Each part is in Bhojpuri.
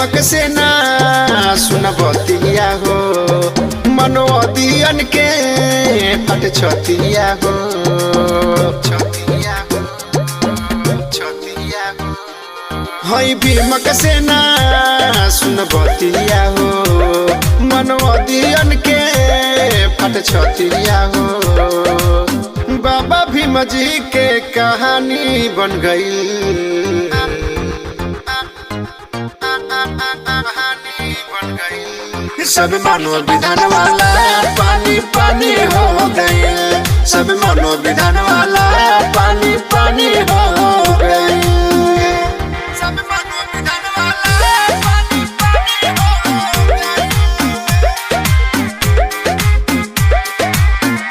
भीमक से ना सुन बतिया हो, मनोदियन के फट छतिया हो, छतिया हो, छतिया हो। हई भीमक से ना सुन बतिया हो, मनोदियन के फट छतिया हो। बाबा भीम जी के कहानी बन गई, सब मनोविधान वाला पानी पानी हो गए, सब मनोविधान वाला पानी पानी हो गए, सब मनोविधान वाला पानी पानी हो गए,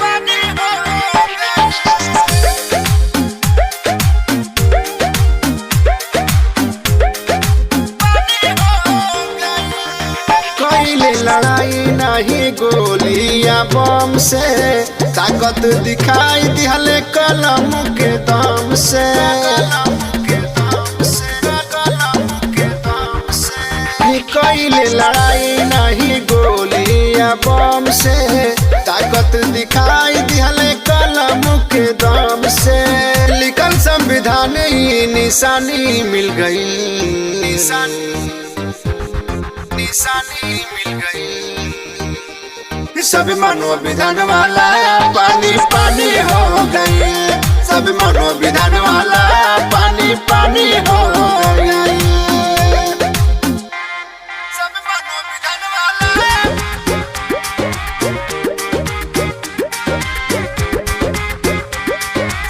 पानी हो गए। लड़ाई नहीं गोलियां बम से, ताकत दिखाई दिहले कलम के दम से, कईले लड़ाई नहीं गोलियां बम से, ताकत दिखाई दिहले कलम के दम से। लिखल संविधान ही निशानी मिल गई, निशानी मिल गई। सब मनोविधान वाला पानी पानी हो गई, सब मनोविधान वाला पानी पानी हो गई, सब मनोविधान वाला,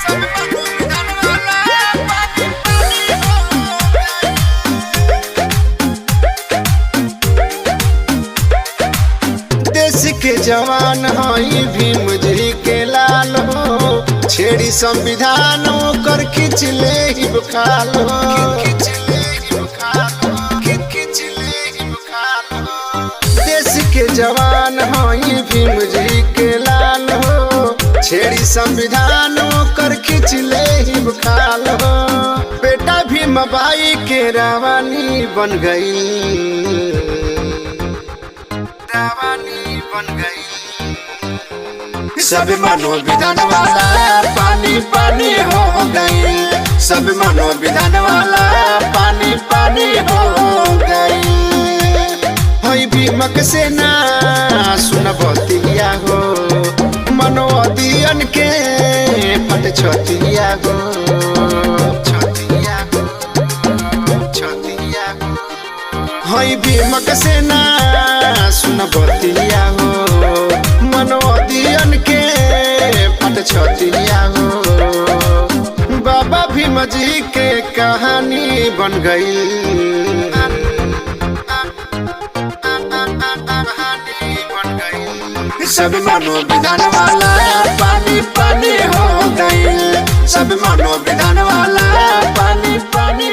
सब मनोविधान वाला पानी पानी हो गई। देश के जवान हई भीम जी के लाल हो, छेड़ी संविधान कर खींच ले ही बुखाल हो, देश के जवान हई भीम जी के लाल हो, छेड़ी संविधान कर खींच ले ही बुखाल हो। बेटा भीम बाई के रावणी बन गई, रावणी बन गई। सब मनोविधान वाला पानी पानी हो गई, सब मनोविधान वाला पानी पानी हो गई। हई भीमक से ना सुन बतिया हो, मनोदियन के फट छतिया हो, छतिया हो, छतिया हो। हई भीमक से ना सुन बतिया हो, मनोदियन के फट छतिया हो। बाबा भीम जी के कहानी बन गई, सब मनोविधान वाला पानी पानी हो गई, सब मनोविधान वाला पानी पानी